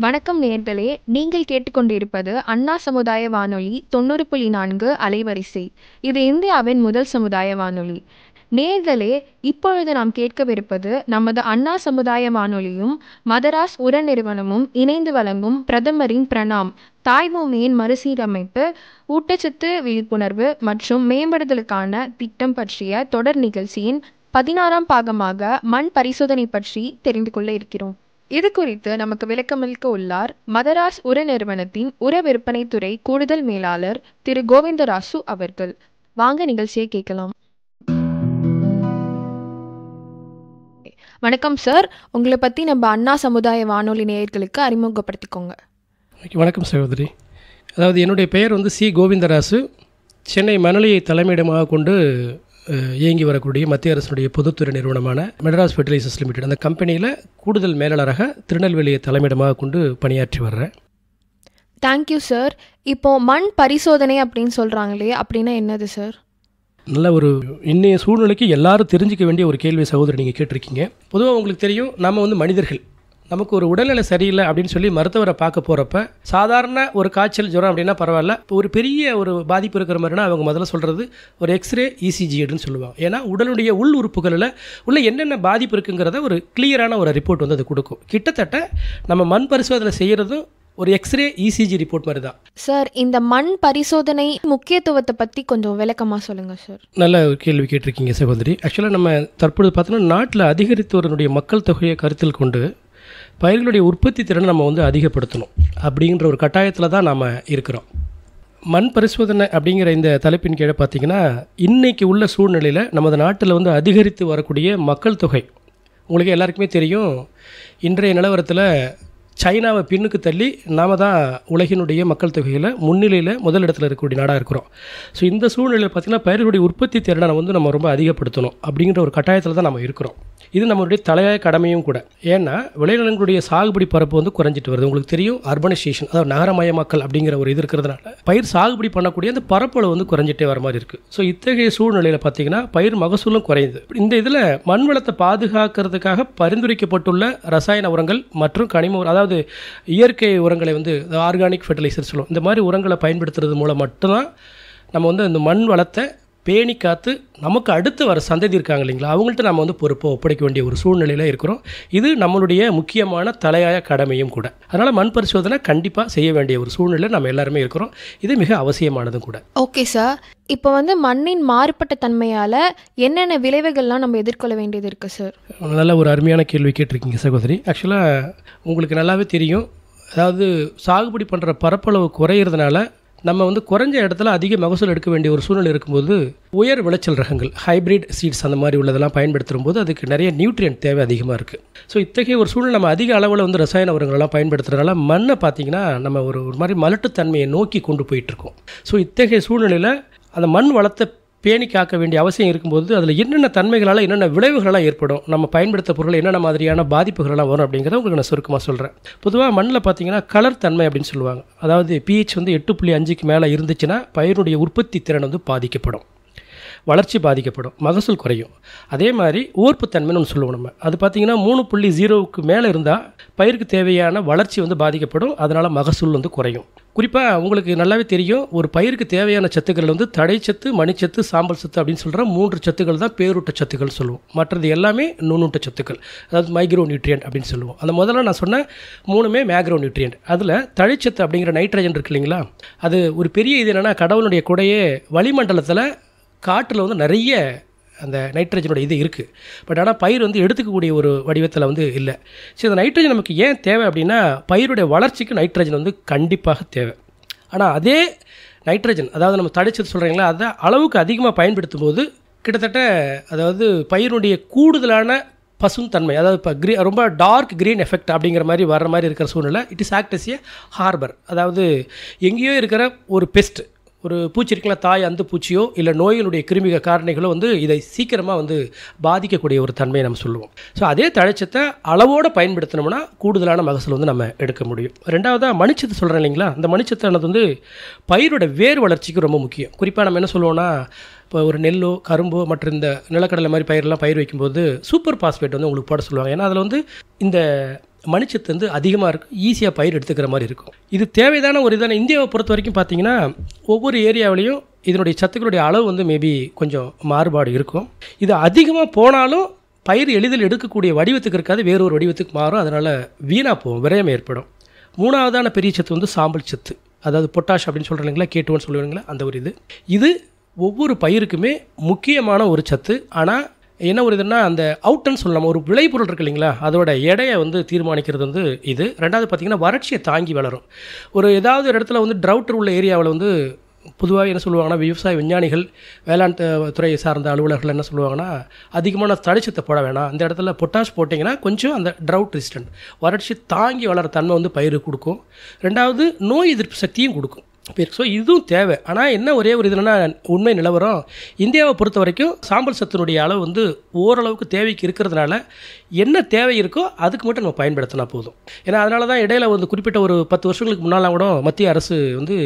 வணக்கம் நேயர்களே, நீங்கள் கேட்டுக்கொண்டிருப்பது அண்ணா சமுதாய வானொலி 90.4 அலைவரிசை. இது இந்தியாவின் முதல் சமுதாய வானொலி. நேயர்களே, இப்பொழுது நாம் கேட்கவிருப்பது நமது அண்ணா சமுதாய வானொலியும் மதராஸ் உர நிறுவனமும் இணைந்து வழங்கும் பிரதமரின் பிரணாம் தாய்பூமியின் மறுசீரமைப்பு, ஊட்டச்சத்து விழிப்புணர்வு மற்றும் மேம்படுதலுக்கான திட்டம் பற்றிய தொடர் நிகழ்ச்சியின் 16ஆம் பாகமாக மண் பரிசோதனை பற்றி தெரிந்து கொள்ள இருக்கிறோம். இது குறித்து நமக்கு விளக்கமளிக்க உள்ளார் மதராஸ் உர நிறுவனத்தின் உர விற்பனை துறை கூடுதல் மேலாளர் திரு கோவிந்தராசு அவர்கள். வாங்க நிகழ்ச்சியை கேட்கலாம். வணக்கம் சார், உங்களை பற்றி நம்ம அண்ணா சமுதாய வானொலி நேயர்களுக்கு அறிமுகப்படுத்திக்கோங்க. வணக்கம் சகோதரி. அதாவது என்னுடைய பெயர் சி கோவிந்தராசு. சென்னை மணலியை தலைமையிடமாக கொண்டு இயங்கி வரக்கூடிய மத்திய அரசுடைய பொதுத்துறை நிறுவனமான மெட்ராஸ் ஃபெர்டிலைசர்ஸ் லிமிடெட் அந்த கம்பெனியில் கூடுதல் மேலாளராக திருநெல்வேலியை தலைமையிடமாக கொண்டு பணியாற்றி வர்றேன். Thank you sir. இப்போது மண் பரிசோதனை அப்படின்னு சொல்கிறாங்களே, அப்படின்னா என்னது சார்? நல்ல ஒரு இன்னைய சூழ்நிலைக்கு எல்லாரும் தெரிஞ்சிக்க வேண்டிய ஒரு கேள்வி சகோதரி நீங்கள் கேட்டிருக்கீங்க. பொதுவாக உங்களுக்கு தெரியும், நம்ம மனிதர்கள் நமக்கு ஒரு உடல்நிலை சரியில்லை அப்படின்னு சொல்லி மருத்துவரை பார்க்க போகிறப்ப சாதாரண ஒரு காய்ச்சல் ஜுரம் அப்படின்னா பரவாயில்ல, இப்போ ஒரு பெரிய ஒரு பாதிப்பு இருக்கிற மாதிரினா அவங்க முதல்ல சொல்கிறது ஒரு எக்ஸ்ரே இசிஜி அப்படின்னு சொல்லுவாங்க. ஏன்னா உடலுடைய உள் உறுப்புகளில் உள்ள என்னென்ன பாதிப்பு இருக்குங்கிறத ஒரு கிளியரான ஒரு ரிப்போர்ட் அது கொடுக்கும். கிட்டத்தட்ட நம்ம மண் பரிசோதனை செய்கிறதும் ஒரு எக்ஸ்ரே இசிஜி ரிப்போர்ட் மாதிரி தான் சார். இந்த மண் பரிசோதனை முக்கியத்துவத்தை பற்றி கொஞ்சம் விளக்கமாக சொல்லுங்கள் சார். நல்ல ஒரு கேள்வி கேட்டிருக்கீங்க சகோதரி. ஆக்சுவலாக நம்ம தற்பொழுது பார்த்தோன்னா நாட்டில் அதிகரித்து வரனுடைய மக்கள் தொகையை கருத்தில் கொண்டு பயிர்களுடைய உற்பத்தி திறனை நம்ம அதிகப்படுத்தணும் அப்படிங்கிற ஒரு கட்டாயத்தில் தான் நாம் இருக்கிறோம். மண் பரிசோதனை அப்படிங்கிற இந்த தலைப்பின் கீழே பார்த்திங்கன்னா, இன்றைக்கி உள்ள சூழ்நிலையில் நமது நாட்டில் அதிகரித்து வரக்கூடிய மக்கள் தொகை உங்களுக்கு எல்லாருக்குமே தெரியும். இன்றைய நிலவரத்தில் சைனாவை பின்னுக்கு தள்ளி நாம் தான் உலகினுடைய மக்கள் தொகையில் முன்னிலையில் முதலிடத்தில் இருக்கக்கூடிய நாடாக இருக்கிறோம். ஸோ இந்த சூழ்நிலையில் பார்த்திங்கன்னா பயிர்களுடைய உற்பத்தி திறனை நம்ம ரொம்ப அதிகப்படுத்தணும் அப்படிங்கிற ஒரு கட்டாயத்தில் தான் நம்ம இருக்கிறோம். இது நம்மளுடைய தலையாய கடமையும் கூட. ஏன்னா விளைநிலங்களுடைய சாகுபடி பரப்பு குறைஞ்சிட்டு வருது. உங்களுக்கு தெரியும், அர்பனைசேஷன், அதாவது நகரமயமாக்கல் அப்படிங்கிற ஒரு இது இருக்கிறதுனால பயிர் சாகுபடி பண்ணக்கூடிய அந்த பரப்பளவு குறைஞ்சிட்டே வர மாதிரி இருக்குது. ஸோ இத்தகைய சூழ்நிலையில் பார்த்திங்கன்னா பயிர் மகசூலும் குறையுது. இந்த இதில் மண் வளத்தை பாதுகாக்கிறதுக்காக பரிந்துரைக்கப்பட்டுள்ள ரசாயன உரங்கள் மற்றும் கனிம அதாவது இயற்கை உரங்களை ஆர்கானிக் ஃபெர்டிலைசர் சொல்லுவோம். இந்த மாதிரி உரங்களை பயன்படுத்துறது மூலம் மட்டும்தான் நம்ம இந்த மண் வளத்தை பேணி காத்து நமக்கு அடுத்து வர சந்ததி இருக்காங்க இல்லைங்களா, அவங்கள்ட்ட நம்ம பொறுப்பை ஒப்படைக்க வேண்டிய ஒரு சூழ்நிலையில் இருக்கிறோம். இது நம்மளுடைய முக்கியமான தலையாய கடமையும் கூட. அதனால் மண் பரிசோதனை கண்டிப்பாக செய்ய வேண்டிய ஒரு சூழ்நிலை நம்ம எல்லாருமே இருக்கிறோம். இது மிக அவசியமானதும் கூட. ஓகே சார், இப்போ மண்ணின் மாறுபட்ட தன்மையால் என்னென்ன விளைவுகள்லாம் நம்ம எதிர்கொள்ள வேண்டியது இருக்குது சார்? நல்ல ஒரு அருமையான கேள்வி கேட்டிருக்கீங்க சகோதரி. ஆக்சுவலாக உங்களுக்கு நல்லாவே தெரியும், அதாவது சாகுபடி பண்ணுற பரப்பளவு குறையிறதுனால நம்ம குறைஞ்ச இடத்துல அதிக மகசூல் எடுக்க வேண்டிய ஒரு சூழ்நிலை இருக்கும்போது உயர் விளைச்சல் ரகங்கள், ஹைப்ரிட் சீட்ஸ் அந்த மாதிரி உள்ளதெல்லாம் பயன்படுத்தும் போது அதுக்கு நிறைய நியூட்ரியன்ட் தேவை அதிகமாக இருக்குது. ஸோ இத்தகைய ஒரு சூழ்நிலை நம்ம அதிக அளவில் ரசாயன உரங்களெல்லாம் பயன்படுத்துறதுனால மண்ணை பார்த்திங்கன்னா நம்ம ஒரு மாதிரி மலட்டுத்தன்மையை நோக்கி கொண்டு போயிட்டுருக்கோம். ஸோ இத்தகைய சூழ்நிலையில் அந்த மண் வளத்தை பேணி காக்க வேண்டிய அவசியம் இருக்கும்போது அதில் என்னென்ன தன்மைகளால் என்னென்ன விளைவுகளெல்லாம் ஏற்படும், நம்ம பயன்படுத்த பொருள் என்னென்ன மாதிரியான பாதிப்புகளெல்லாம் வரும் அப்படிங்கிறத உங்களுக்கு நான் சுருக்கமாக சொல்கிறேன். பொதுவாக மண்ணில் பார்த்திங்கன்னா கலர் தன்மை அப்படின்னு சொல்லுவாங்க. அதாவது pH 8.5க்கு மேலே இருந்துச்சுன்னா பயிரினுடைய உற்பத்தி திறன் பாதிக்கப்படும், வளர்ச்சி பாதிக்கப்படும், மகசூல் குறையும். அதே மாதிரி ஊர்ப்புத்தன்மைன்னு ஒன்று சொல்லுவோம் நம்ம. அது பார்த்திங்கன்னா 3.0க்கு மேலே இருந்தால் பயிருக்கு தேவையான வளர்ச்சி பாதிக்கப்படும், அதனால் மகசூல் குறையும். குறிப்பாக உங்களுக்கு நல்லாவே தெரியும், ஒரு பயிருக்கு தேவையான சத்துக்கள் தடைச்சத்து, மணிச்சத்து, சாம்பல் சத்து அப்படின்னு சொல்கிற 3 சத்துக்கள் தான் பேரூட்ட சத்துக்கள் சொல்லுவோம். மற்றது எல்லாமே நுண்ணூட்ட சத்துக்கள், அதாவது மைக்ரோ நியூட்ரியன்ட் அப்படின்னு சொல்லுவோம். அந்த முதல்ல நான் சொன்ன 3மே மேக்ரோ நியூட்ரியன்ட். அதில் தடைச்சத்து அப்படிங்கிற நைட்ரஜன் இருக்கு இல்லைங்களா, அது ஒரு பெரிய இது என்னென்னா, கடவுளுடைய கொடையே வளிமண்டலத்தில் காற்றில் நிறைய அந்த நைட்ரஜனோட இது இருக்குது. பட் ஆனால் பயிர் எடுத்துக்கக்கூடிய ஒரு வடிவத்தில் இல்லை. சரி, அந்த நைட்ரஜன் நமக்கு ஏன் தேவை அப்படின்னா, பயிருடைய வளர்ச்சிக்கு நைட்ரஜன் கண்டிப்பாக தேவை. ஆனால் அதே நைட்ரஜன், அதாவது நம்ம தடைச்சத்து சொல்கிறீங்களா, அதை அளவுக்கு அதிகமாக பயன்படுத்தும் போது கிட்டத்தட்ட அதாவது பயிருடைய கூடுதலான பசுந்தன்மை, அதாவது இப்போ ரொம்ப டார்க் க்ரீன் எஃபெக்ட் அப்படிங்கிற மாதிரி வர்ற மாதிரி இருக்கிற சூழ்நிலை it is act as a harbour. அதாவது எங்கேயோ இருக்கிற ஒரு பெஸ்ட், ஒரு பூச்சி இருக்கலாம், தாய் அந்த பூச்சியோ இல்லை நோய்களுடைய கிருமிக காரணிகளோ இதை சீக்கிரமாக பாதிக்கக்கூடிய ஒரு தன்மையை நம்ம சொல்லுவோம். ஸோ அதே தழைச்சத்தை அளவோடு பயன்படுத்தினோம்னா கூடுதலான மகசூல் நம்ம எடுக்க முடியும். ரெண்டாவதாக மணிச்சத்து சொல்கிறேன் இல்லைங்களா, அந்த மணிச்சத்தானது பயிரோட வேர் வளர்ச்சிக்கு ரொம்ப முக்கியம். குறிப்பாக நம்ம என்ன சொல்லுவோம்னா, இப்போ ஒரு நெல்லோ கரும்போ மற்ற இந்த நிலக்கடலை மாதிரி பயிரெலாம் பயிர் வைக்கும்போது சூப்பர் பாஸ்பேட் உங்களுக்கு போட சொல்லுவாங்க. ஏன்னா அதில் இந்த மணிச்சத்து வந்து அதிகமாக இருக்கும், ஈஸியாக பயிர் எடுத்துக்கிற மாதிரி இருக்கும். இது தேவைதான ஒரு இதான. இந்தியாவை பொறுத்த வரைக்கும் பார்த்தீங்கன்னா ஒவ்வொரு ஏரியாவிலையும் இதனுடைய சத்துக்களுடைய அளவு வந்து மேபி கொஞ்சம் மாறுபாடு இருக்கும். இது அதிகமாக போனாலும் பயிர் எளிதில் எடுக்கக்கூடிய வடிவத்துக்கு இருக்காது, வேறு ஒரு வடிவத்துக்கு மாறும். அதனால் வீணாக போகும், விரயம் ஏற்படும். மூணாவதான பெரிய சத்து வந்து சாம்பல் சத்து, அதாவது பொட்டாஷ் அப்படின்னு சொல்கிறீங்களா, கேட்டுவன்னு சொல்லுவீங்களா, அந்த ஒரு இது ஒவ்வொரு பயிருக்குமே முக்கியமான ஒரு சத்து. ஆனால் என்ன ஒரு இதுன்னா, அந்த அவுட்டுன்னு சொல்லலாம், ஒரு விளைபொருள் இருக்கு இல்லைங்களா, அதோட எடையை வந்து தீர்மானிக்கிறது வந்து இது. ரெண்டாவது பார்த்திங்கன்னா வறட்சியை தாங்கி வளரும். ஒரு ஏதாவது ஒரு இடத்துல வந்து ட்ரவுட் உள்ள ஏரியாவில் வந்து பொதுவாக என்ன சொல்லுவாங்கன்னா, விவசாய விஞ்ஞானிகள், வேளாண் துறையை சார்ந்த அலுவலர்கள் என்ன சொல்லுவாங்கன்னா, அதிகமான தழைச்சத்தை போட வேணாம், அந்த இடத்துல பொட்டாஷ் போட்டிங்கன்னா கொஞ்சம் அந்த ட்ரவுட் ரெசிஸ்டன்ட், வறட்சி தாங்கி வளர தன்மை வந்து பயிர் கொடுக்கும். ரெண்டாவது நோய் எதிர்ப்பு சக்தியும் கொடுக்கும். ஸோ இதுவும் தேவை. ஆனால் என்ன ஒரே ஒரு இதுனா, உண்மை நிலவரம் இந்தியாவை பொறுத்த வரைக்கும் சாம்பல் சத்தினுடைய அளவு வந்து ஓரளவுக்கு தேவைக்கு இருக்கிறதுனால என்ன தேவை இருக்கோ அதுக்கு மட்டும் நம்ம பயன்படுத்தினா போதும். ஏன்னா அதனால தான் இடையில வந்து குறிப்பிட்ட ஒரு 10 வருஷங்களுக்கு முன்னால் கூட மத்திய அரசு வந்து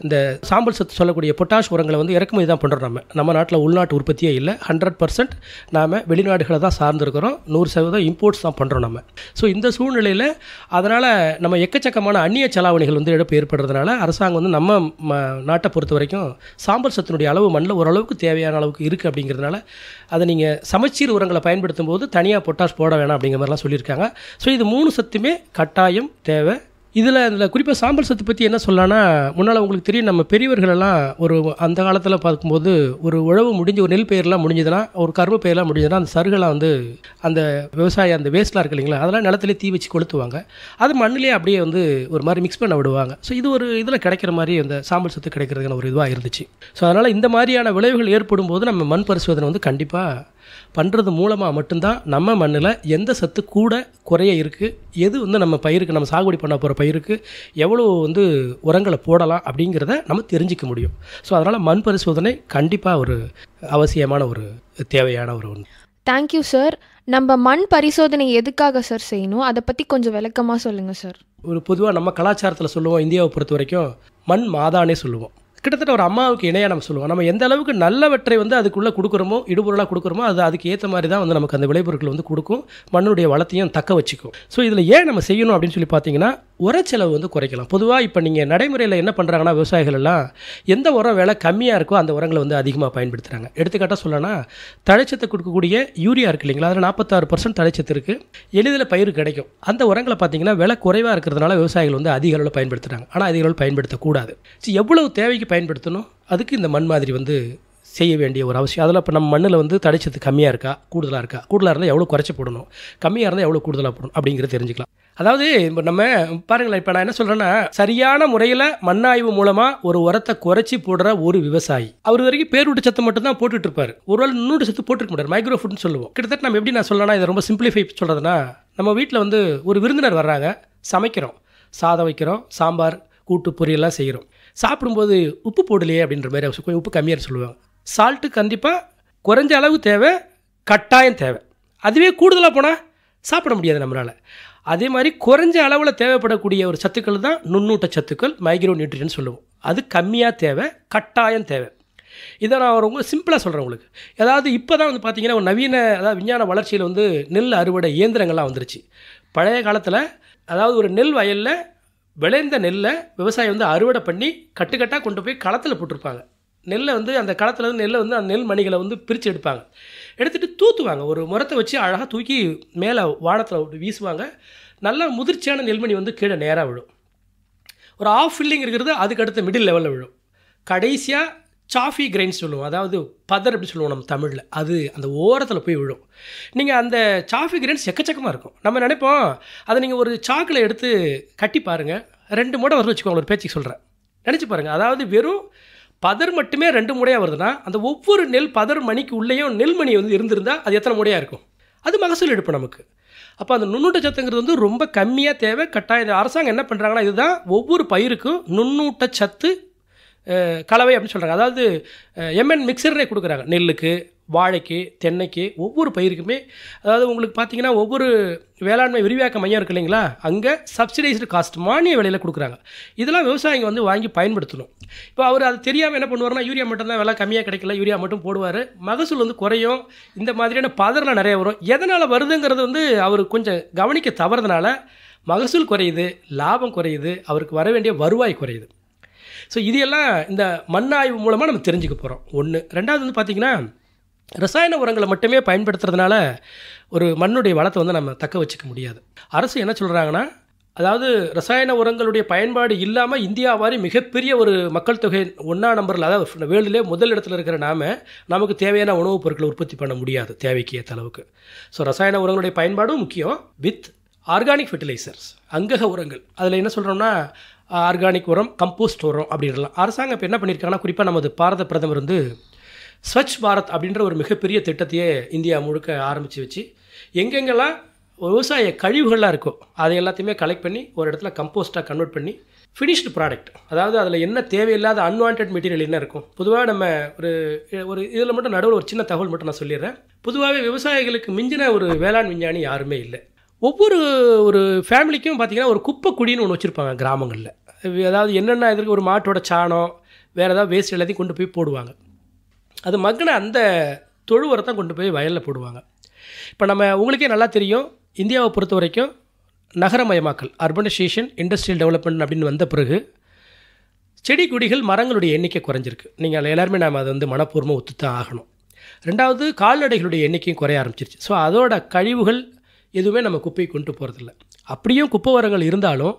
இந்த சாம்பல் சத்து சொல்லக்கூடிய பொட்டாஷ் உரங்களை வந்து இறக்குமதி தான் பண்ணுறோம். நம்ம நாட்டில் உள்நாட்டு உற்பத்தியே இல்லை, 100% நாம் வெளிநாடுகளை தான் சார்ந்திருக்கிறோம், 100% இம்போர்ட்ஸ் தான் பண்ணுறோம் நம்ம. ஸோ இந்த சூழ்நிலையில் அதனால் நம்ம எக்கச்சக்கமான அந்நிய செலாவணிகள் வந்து இழப்பு ஏற்படுறதுனால அரசாங்கம் வந்து நம்ம நாட்டை பொறுத்த வரைக்கும் சாம்பல் சத்தினுடைய அளவு மண்ணில் ஓரளவுக்கு தேவையான அளவுக்கு இருக்குது. அப்படிங்கிறதுனால அதை நீங்கள் சமச்சீர் உரங்களை பயன்படுத்தும் போது தனியாக பொட்டாஷ் போட வேணாம் அப்படிங்கிற மாதிரிலாம் சொல்லியிருக்காங்க. ஸோ இது 3 சத்துமே கட்டாயம் தேவை. இதில் குறிப்பாக சாம்பல் சத்து பற்றி என்ன சொல்லலாம்னா, முன்னால் உங்களுக்கு தெரியும், நம்ம பெரியவர்களெல்லாம் ஒரு அந்த காலத்தில் பார்க்கும்போது ஒரு உழவு முடிஞ்சு ஒரு நெல் பயிரெலாம் முடிஞ்சதுன்னா, ஒரு கரும்பு பயிரெலாம் முடிஞ்சதுன்னா, அந்த சருகெல்லாம் வந்து அந்த விவசாயம் அந்த வேஸ்ட்லாம் இருக்குது இல்லைங்களா, அதெல்லாம் நிலத்துலேயே தீ வச்சு கொளுத்துவாங்க, அது மண்ணிலே அப்படியே வந்து ஒரு மாதிரி மிக்ஸ் பண்ண விடுவாங்க. ஸோ இது ஒரு இதில் கிடைக்கிற மாதிரி அந்த சாம்பல் சத்து கிடைக்கிறதுக்கான ஒரு இதுவாக இருந்துச்சு. ஸோ அதனால் இந்த மாதிரியான விளைவுகள் ஏற்படும் போது நம்ம மண் பரிசோதனை வந்து கண்டிப்பாக பண்ணுறது மூலமாக மட்டும்தான் நம்ம மண்ணில் எந்த சத்து கூட குறைய இருக்குது, எது வந்து நம்ம பயிருக்கு, நம்ம சாகுபடி பண்ண போகிற பயிருக்கு எவ்வளோ வந்து உரங்களை போடலாம் அப்படிங்கிறத நம்ம தெரிஞ்சிக்க முடியும். ஸோ அதனால் மண் பரிசோதனை கண்டிப்பாக ஒரு அவசியமான ஒரு தேவையான ஒரு ஒன்று. Thank you sir. நம்ம மண் பரிசோதனை எதுக்காக சார் செய்யணும், அதை பற்றி கொஞ்சம் விளக்கமாக சொல்லுங்கள் சார். ஒரு பொதுவாக நம்ம கலாச்சாரத்தில் சொல்லுவோம், இந்தியாவை பொறுத்த வரைக்கும் மண் மாதானே சொல்லுவோம். கிட்டத்தட்ட ஒரு அம்மாவுக்கு இணையாக நம்ம சொல்லுவோம். நம்ம எந்த அளவுக்கு நல்லவற்றை வந்து அதுக்குள்ளே கொடுக்குறோமோ, இடுபொருளாக கொடுக்குறோமோ, அது அதுக்கு ஏற்ற மாதிரி தான் வந்து நமக்கு அந்த விளைபொருட்கள் வந்து கொடுக்கும், மண்ணுடைய வளத்தையும் தக்க வச்சுக்கும். ஸோ இதில் ஏன் நம்ம செய்யணும் அப்படின்னு சொல்லி பார்த்தீங்கன்னா, உரச்செலவு வந்து குறைக்கலாம். பொதுவாக இப்போ நீங்கள் நடைமுறையில் என்ன பண்ணுறாங்கன்னா, விவசாயிகள் எல்லாம் எந்த உரம் விலை கம்மியாக இருக்கோ அந்த உரங்களை வந்து அதிகமாக பயன்படுத்துகிறாங்க. எடுத்துக்காட்டாக சொல்லனா, தழைச்சத்தை கொடுக்கக்கூடிய யூரியா இருக்குது இல்லைங்களா, அதில் 46% தழைச்சத்து இருக்குது, எளிதில் பயிர் கிடைக்கும். அந்த உரங்களை பார்த்தீங்கன்னா விலை குறைவாக இருக்கிறதுனால விவசாயிகள் வந்து அதிக அளவில் பயன்படுத்துகிறாங்க. ஆனால் அதிக அளவில் பயன்படுத்தக்கூடாது. எவ்வளவு தேவைக்கு பயன்படுத்தணும், அதுக்கு இந்த மண் மாதிரி வந்து செய்ய வேண்டிய ஒரு அவசியம். அதில் இப்போ நம்ம மண்ணில் வந்து தடைச்சத்து கம்மியாக இருக்கா, கூடுதலாக இருக்கா, கூடுதலாக இருந்தால் எவ்வளோ குறைச்சி போடணும், கம்மியாக இருந்தால் எவ்வளோ கூடுதலாக போடணும் அப்படிங்கிறது தெரிஞ்சுக்கலாம். அதாவது இப்போ நம்ம பாருங்களேன், இப்போ நான் என்ன சொல்கிறேன்னா, சரியான முறையில் மண்ணாய்வு மூலமாக ஒரு உரத்தை குறைச்சி போடுற ஒரு விவசாயி, அவர் வரைக்கும் பேரூட்ட சத்து மட்டும் தான் போட்டுட்டு இருப்பார், ஒரு வேளை நுண்ணூட்ட சத்து போட்டுருக்க முடியாது, மைக்ரோ ஃபுட்னு சொல்லுவோம். கிட்டத்தட்ட நம்ம எப்படி நான் சொல்லலாம், இதை ரொம்ப சிம்பிளிஃபை சொல்கிறதுனா, நம்ம வீட்டில் வந்து ஒரு விருந்தினர் வர்றாங்க, சமைக்கிறோம், சாதம் வைக்கிறோம், சாம்பார் கூட்டு பொரியெல்லாம் செய்கிறோம், சாப்பிடும்போது உப்பு போடலையே அப்படின்ற மாதிரி கொஞ்சம் உப்பு கம்மியாக சொல்லுவாங்க. சால்ட்டு கண்டிப்பாக குறைஞ்ச அளவு தேவை, கட்டாயம் தேவை. அதுவே கூடுதலாக போனால் சாப்பிட முடியாது நம்மளால். அதே மாதிரி குறைஞ்ச அளவில் தேவைப்படக்கூடிய ஒரு சத்துக்கள் தான் நுண்ணூட்ட சத்துக்கள், மைக்ரோ நியூட்ரியன்ஸ் சொல்லுவோம். அது கம்மியாக தேவை, கட்டாயம் தேவை. இதை நான் ரொம்ப சிம்பிளாக சொல்கிறேன் உங்களுக்கு. அதாவது இப்போ தான் வந்து பார்த்திங்கன்னா ஒரு நவீன, அதாவது விஞ்ஞான வளர்ச்சியில் வந்து நெல் அறுவடை இயந்திரங்கள்லாம் வந்துருச்சு. பழைய காலத்தில் அதாவது ஒரு நெல் வயலில் விளைந்த நெல்லை விவசாயி வந்து அறுவடை பண்ணி கட்டுக்கட்டாக கொண்டு போய் களத்தில் போட்டிருப்பாங்க. நெல்லை வந்து அந்த களத்தில் வந்து நெல்லை வந்து அந்த நெல் மணிகளை வந்து பிரித்து எடுப்பாங்க, எடுத்துகிட்டு தூத்துவாங்க, ஒரு முரத்தை வச்சு அழகாக தூக்கி மேலே வானத்தில் வீசுவாங்க. நல்லா முதிர்ச்சியான நெல்மணி வந்து கீழே நேராக விழும். ஒரு ஆஃப் ஃபில்லிங் இருக்கிறது அதுக்கு அடுத்த மிடில் லெவலில் விழும். கடைசியாக சாஃபி கிரைன்ஸ் சொல்லுவோம், அதாவது பதர் அப்படி சொல்லுவோம் நம்ம தமிழில், அது அந்த ஓரத்தில் போய் விழும். நீங்கள் அந்த சாஃபி கிரைன்ஸ் எக்கச்சக்கமாக இருக்கும். நம்ம நினைப்போம், அதை நீங்கள் ஒரு சாக்கில் எடுத்து கட்டி பாருங்கள், 2 மூடை வருது வச்சுக்கோங்க, ஒரு பேச்சுக்கு சொல்கிறேன், நினச்சி பாருங்கள். அதாவது வெறும் பதர் மட்டுமே 2 மூடையாக வருதுன்னா, அந்த ஒவ்வொரு நெல் பதர் மணிக்கு உள்ளேயும் நெல்மணி வந்து இருந்திருந்தால் அது எத்தனை மூடையாக இருக்கும்? அது மகசூல் எடுப்போம் நமக்கு. அப்போ அந்த நுண்ணூட்ட சத்துங்கிறது வந்து ரொம்ப கம்மியாக தேவை, கட்டாயம். அரசாங்கம் என்ன பண்ணுறாங்கன்னா, இதுதான் ஒவ்வொரு பயிருக்கும் நுண்ணூட்ட சத்து கலவை அப்படின்னு சொல்கிறாங்க. அதாவது எம்என் மிக்சர்னே கொடுக்குறாங்க, நெல்லுக்கு, வாழைக்கு, தென்னைக்கு, ஒவ்வொரு பயிருக்குமே அதாவது உங்களுக்கு பார்த்தீங்கன்னா ஒவ்வொரு வேளாண்மை விரிவாக்க மையம் இருக்கு இல்லைங்களா, அங்கே சப்சிடைஸ்டு காஸ்ட் மானிய விலையில் கொடுக்குறாங்க. இதெல்லாம் விவசாயிங்க வந்து வாங்கி பயன்படுத்தணும். இப்போ அவர் அது தெரியாமல் என்ன பண்ணுவார்னா, யூரியா மட்டும்தான் விலை கம்மியாக கிடைக்கல, யூரியா மட்டும் போடுவார், மகசூல் வந்து குறையும், இந்த மாதிரியான பதறலாம் நிறைய வரும். எதனால் வருதுங்கிறது வந்து அவர் கொஞ்சம் கவனிக்க தவறதுனால மகசூல் குறையுது, லாபம் குறையுது, அவருக்கு வர வேண்டிய வருவாய் குறையுது. ஸோ இது எல்லாம் இந்த மண் ஆய்வு மூலமாக நம்ம தெரிஞ்சுக்க போகிறோம். ஒன்று. ரெண்டாவது வந்து பார்த்திங்கன்னா, ரசாயன உரங்களை மட்டுமே பயன்படுத்துறதுனால ஒரு மண்ணுடைய வளத்தை வந்து நம்ம தக்க வச்சுக்க முடியாது. அரசு என்ன சொல்கிறாங்கன்னா, அதாவது ரசாயன உரங்களுடைய பயன்பாடு இல்லாமல் இந்தியா மாதிரி மிகப்பெரிய ஒரு மக்கள் தொகை 1ஆம் நம்பரில், அதாவது வேர்ல்டுலே முதல் இடத்துல இருக்கிற நமக்கு தேவையான உணவுப் பொருட்களை உற்பத்தி பண்ண முடியாது தேவைக்கு ஏற்ற அளவுக்கு. ஸோ ரசாயன உரங்களுடைய பயன்பாடும் முக்கியம், வித் ஆர்கானிக் ஃபெர்டிலைசர்ஸ், அங்கக உரங்கள். அதில் என்ன சொல்கிறோம்னா, ஆர்கானிக் உரம், கம்போஸ்ட் உரம் அப்படின்றலாம். அரசாங்கம் இப்போ என்ன பண்ணியிருக்காங்கன்னா, குறிப்பாக நமது பாரத பிரதமர் வந்து ஸ்வச் பாரத் அப்படின்ற ஒரு மிகப்பெரிய திட்டத்தையே இந்தியா முழுக்க ஆரம்பித்து வச்சு, எங்கெங்கெல்லாம் விவசாய கழிவுகள்லாம் இருக்கோ அதை எல்லாத்தையுமே கலெக்ட் பண்ணி ஒரு இடத்துல கம்போஸ்ட்டாக கன்வெர்ட் பண்ணி ஃபினிஷ்டு ப்ராடக்ட், அதாவது அதில் என்ன தேவையில்லாத அன்வான்ட் மெட்டீரியல் என்ன இருக்கும். பொதுவாக நம்ம ஒரு இதில் மட்டும் நடுவில் ஒரு சின்ன தகவல் மட்டும் நான் சொல்லிடுறேன். பொதுவாகவே விவசாயிகளுக்கு மிஞ்சின ஒரு வேளாண் விஞ்ஞானி யாருமே இல்லை. ஒவ்வொரு ஒரு ஃபேமிலிக்கும் பார்த்திங்கன்னா ஒரு குப்பை குடின்னு ஒன்று வச்சுருப்பாங்க கிராமங்களில். அதாவது என்னென்ன இதற்கு ஒரு மாட்டோட சாணம், வேறு ஏதாவது வேஸ்ட் எல்லாத்தையும் கொண்டு போய் போடுவாங்க. அது மக்கின அந்த தொழு உரத்தை கொண்டு போய் வயலில் போடுவாங்க. இப்போ உங்களுக்கே நல்லா தெரியும், இந்தியாவை பொறுத்த வரைக்கும் நகரமயமாக்கல், அர்பனைசேஷன், இண்டஸ்ட்ரியல் டெவலப்மெண்ட் அப்படின்னு வந்த பிறகு செடி கொடிகள் மரங்களுடைய எண்ணிக்கை குறைஞ்சிருக்கு. நீங்கள் எல்லாருமே நாம் அதை வந்து மனப்பூர்வமாக ஒத்துத்தான் ஆகணும். ரெண்டாவது, கால்நடைகளுடைய எண்ணிக்கையும் குறைய ஆரம்பிச்சிருச்சு. ஸோ அதோட கழிவுகள் எதுவுமே நம்ம குப்பையை கொண்டு போகிறதில்ல. அப்படியும் குப்பை உரங்கள் இருந்தாலும்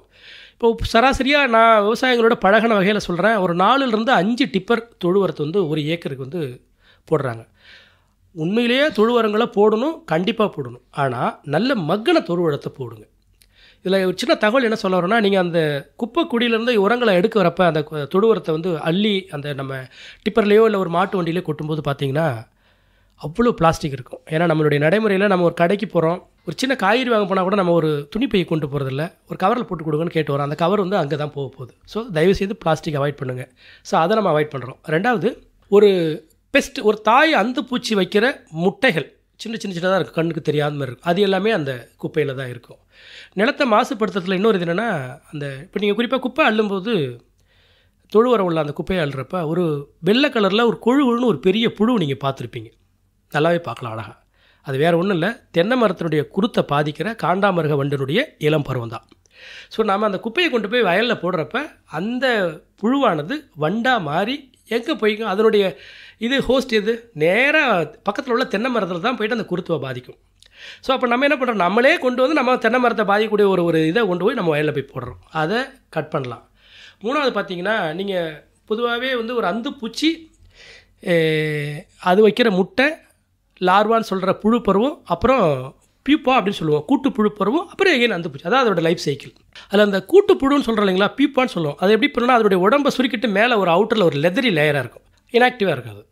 இப்போ சராசரியாக நான் விவசாயிகளோட பழகின வகையில் சொல்கிறேன், ஒரு 4லிருந்து 5 டிப்பர் தொழு உரத்தை வந்து ஒரு ஏக்கருக்கு வந்து போடுறாங்க. உண்மையிலேயே தொழு உரங்களை போடணும், கண்டிப்பாக போடணும். ஆனால் நல்ல மக்கின தொழு உரத்தை போடுங்க. இதில் ஒரு சின்ன தகவல் என்ன சொல்ல வரோன்னா, நீங்கள் அந்த குப்பை குடியிலேருந்து உரங்களை எடுக்க வரப்போ அந்த தொழு உரத்தை வந்து அள்ளி அந்த நம்ம டிப்பர்லேயோ இல்லை ஒரு மாட்டு வண்டியிலே கொட்டும்போது பார்த்தீங்கன்னா அவ்வளோ பிளாஸ்டிக் இருக்கும். ஏன்னா நம்மளுடைய நடைமுறையில் நம்ம ஒரு கடைக்கு போகிறோம், ஒரு சின்ன காய்கறி வாங்க போனால் கூட நம்ம ஒரு துணிப்பையை கொண்டு போகிறதில்ல, ஒரு கவரில் போட்டு கொடுங்கன்னு கேட்டு வரோம். அந்த கவர் வந்து அங்கே தான் போக போகுது. ஸோ தயவுசெய்து பிளாஸ்டிக் அவாய்ட் பண்ணுங்கள். ஸோ அதை நம்ம அவாய்ட் பண்ணுறோம். ரெண்டாவது, ஒரு பெஸ்ட், ஒரு தாய் அந்து பூச்சி வைக்கிற முட்டைகள் சின்னதாக இருக்கும், கண்ணுக்கு தெரியாத மாதிரி இருக்கும், அது எல்லாமே அந்த குப்பையில் தான் இருக்கும். நிலத்தை மாசுபடுத்துறதுல இன்னொரு இது என்னென்னா, அந்த இப்போ நீங்கள் குறிப்பாக குப்பை அள்ளும்போது தொழு உரம் உள்ள அந்த குப்பையை அள்ளுறப்ப ஒரு வெள்ளை கலரில் ஒரு கொழுன்னு ஒரு பெரிய புழு நீங்கள் பார்த்துருப்பீங்க, நல்லாவே பார்க்கலாம் அழகாக. அது வேறு ஒன்றும் இல்லை, தென்னை மரத்தினுடைய குருத்தை பாதிக்கிற காண்டாமிருக வண்டினுடைய இளம் பருவம் தான். ஸோ நாம் அந்த குப்பையை கொண்டு போய் வயலில் போடுறப்ப அந்த புழுவானது வண்டாக மாறி எங்கே போய்க்கும், அதனுடைய ஹோஸ்ட் நேராக பக்கத்தில் உள்ள தென்னை மரத்தில் தான் போய்ட்டு அந்த குருத்துவை பாதிக்கும். ஸோ அப்போ நம்ம என்ன பண்ணுறோம், நம்மளே கொண்டு வந்து நம்ம தென்னை மரத்தை பாதிக்கக்கூடிய ஒரு இதை கொண்டு போய் நம்ம வயலில் போய் போடுறோம். அதை கட் பண்ணலாம். மூணாவது பார்த்தீங்கன்னா, நீங்கள் பொதுவாகவே வந்து ஒரு அந்து பூச்சி அது வைக்கிற முட்டை, லார்வான்னு சொல்கிற புழு பருவம், அப்புறம் பீப்பா அப்படின்னு சொல்லுவோம், கூட்டு புழு பருவம், அப்புறம் எகைன் அந்த பூச்சி, அதான் அதோட லைஃப் சைக்கிள். அதில் அந்த கூட்டு புழுன்னு சொல்கிறோம் இல்லைங்களா, பீப்பான்னு சொல்லுவோம். அது எப்படி பண்ணணும்னா, அதோடைய உடம்பை சுருக்கிட்டு மேலே ஒரு அவுட்டரில் ஒரு லெதரி லேயராக இருக்கும், இன்ஆக்டிவாக இருக்காது,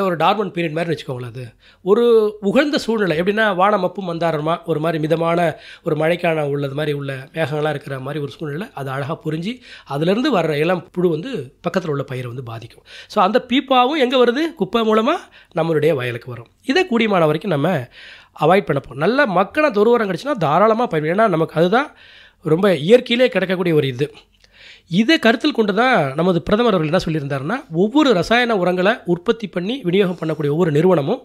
ஒரு டார்மன் பீரியட் மாதிரி வச்சுக்கோங்களேன். அது ஒரு உகந்த சூழ்நிலை, எப்படின்னா வானம் மப்பும் மந்தாரமாக ஒரு மாதிரி மிதமான ஒரு மழைக்கான உள்ளது மாதிரி உள்ள மேகங்களாக இருக்கிற மாதிரி ஒரு சூழ்நிலை, அது அழகாக புரிஞ்சு அதுலேருந்து வர்ற இளம் புழு வந்து பக்கத்தில் உள்ள பயிரை வந்து பாதிக்கும். ஸோ அந்த பீப்பாவும் எங்கே வருது, குப்பை மூலமாக நம்மளுடைய வயலுக்கு வரும். இதை கூடியமான வரைக்கும் நம்ம அவாய்ட் பண்ண போகிறோம். நல்ல மக்கான தொழு உரம் கிடச்சுன்னா தாராளமாக பயன்படும். ஏன்னா நமக்கு அதுதான் ரொம்ப இயற்கையிலே கிடைக்கக்கூடிய ஒரு இது. இதை கருத்தில் கொண்டு தான் நமது பிரதமர் அவர்கள் என்ன சொல்லியிருந்தாருன்னா, ஒவ்வொரு ரசாயன உரங்களை உற்பத்தி பண்ணி விநியோகம் பண்ணக்கூடிய ஒவ்வொரு நிறுவனமும்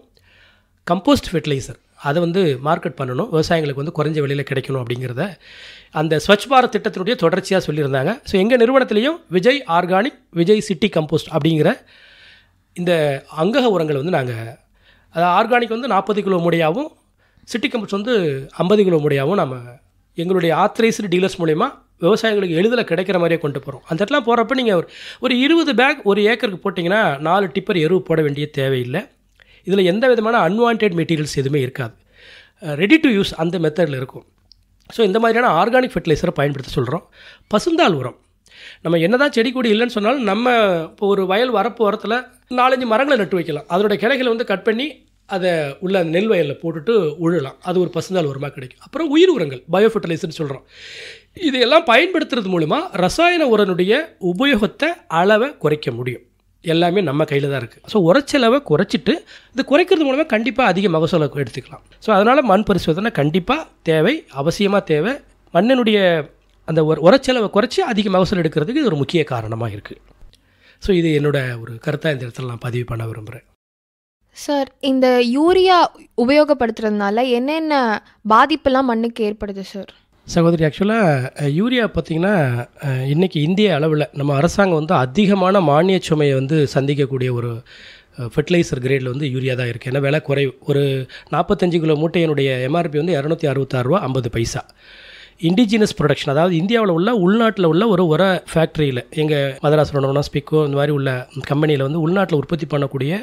கம்போஸ்ட் ஃபெர்டிலைசர் அதை வந்து மார்க்கெட் பண்ணணும், விவசாயிகளுக்கு வந்து குறைஞ்ச விலையில் கிடைக்கணும் அப்படிங்கிறத அந்த ஸ்வச் பாரத் திட்டத்தினுடைய தொடர்ச்சியாக சொல்லியிருந்தாங்க. ஸோ எங்கள் நிறுவனத்திலையும் Vijay organic, Vijay city compost அப்படிங்கிற இந்த அங்கக உரங்களை வந்து நாங்கள், அதாவது ஆர்கானிக் வந்து 40 கிலோ மூடையாகவும், சிட்டி கம்போஸ்ட் வந்து 50 கிலோ மூடையாகவும் நம்ம எங்களுடைய ஆத்தரைஸ்டு டீலர்ஸ் மூலயமா விவசாயிகளுக்கு எளிதில் கிடைக்கிற மாதிரியே கொண்டு போகிறோம். அந்த இடத்துல போகிறப்ப நீங்கள் ஒரு 20 பேக் ஒரு ஏக்கருக்கு போட்டிங்கன்னா 4 டிப்பர் எருவு போட வேண்டிய தேவையில்லை. இதில் எந்த விதமான அன்வான்ட் மெட்டீரியல்ஸ் எதுவுமே இருக்காது, ரெடி டு யூஸ் அந்த மெத்தடில் இருக்கும். ஸோ இந்த மாதிரியான ஆர்கானிக் ஃபெர்டிலைசரை பயன்படுத்த சொல்கிறோம். பசுந்தாள் உரம், நம்ம என்ன தான் செடி கொடி இல்லைன்னு சொன்னாலும் நம்ம இப்போ ஒரு வயல் வரப்பு உரத்தில் 4-5 மரங்களை நட்டு வைக்கலாம், அதனுடைய கிளைகளை வந்து கட் பண்ணி அதை உள்ள அந்த நெல் வயலில் போட்டுட்டு உழலாம், அது ஒரு பசுந்தாள் உரமாக கிடைக்கும். அப்புறம் உயிர் உரங்கள், பயோ ஃபெர்டிலைசர்னு சொல்கிறோம். இதையெல்லாம் பயன்படுத்துறது மூலமாக ரசாயன உரனுடைய உபயோகத்தை அளவை குறைக்க முடியும். எல்லாமே நம்ம கையில் தான் இருக்குது. ஸோ உரச்செலவை குறைச்சிட்டு இது குறைக்கிறது மூலமாக கண்டிப்பாக அதிக மகசூலை எடுத்துக்கலாம். ஸோ அதனால் மண் பரிசோதனை கண்டிப்பாக தேவை, அவசியமாக தேவை. மண்ணினுடைய அந்த உரச்செலவை குறைச்சி அதிக மகசூல் எடுக்கிறதுக்கு இது ஒரு முக்கிய காரணமாக இருக்குது. ஸோ இது என்னோட ஒரு கருத்தாக இந்த இடத்துல நான் பதிவு பண்ண விரும்புகிறேன். சார், இந்த யூரியா உபயோகப்படுத்துறதுனால என்னென்ன பாதிப்பெல்லாம் மண்ணுக்கு ஏற்படுது சார்? சகோதரி, ஆக்சுவலாக யூரியா பார்த்திங்கன்னா இன்றைக்கி இந்திய அளவில் நம்ம அரசாங்கம் வந்து அதிகமான மானிய சுமையை வந்து சந்திக்கக்கூடிய ஒரு ஃபெர்டிலைசர் கிரேடில் வந்து யூரியா தான் இருக்குது. ஏன்னா விலை குறைவு. ஒரு 45 கிலோ மூட்டையினுடைய எம்ஆர்பி வந்து 266 ரூபா 50 பைசா. இண்டிஜினஸ் ப்ரொடக்ஷன், அதாவது இந்தியாவில் உள்ள உள்நாட்டில் உள்ள ஒரு உர ஃபேக்ட்ரியில், எங்கள் மதராஸ் ரோனோனா ஸ்பிக்கோ இந்த மாதிரி உள்ள கம்பெனியில் வந்து உள்நாட்டில் உற்பத்தி பண்ணக்கூடிய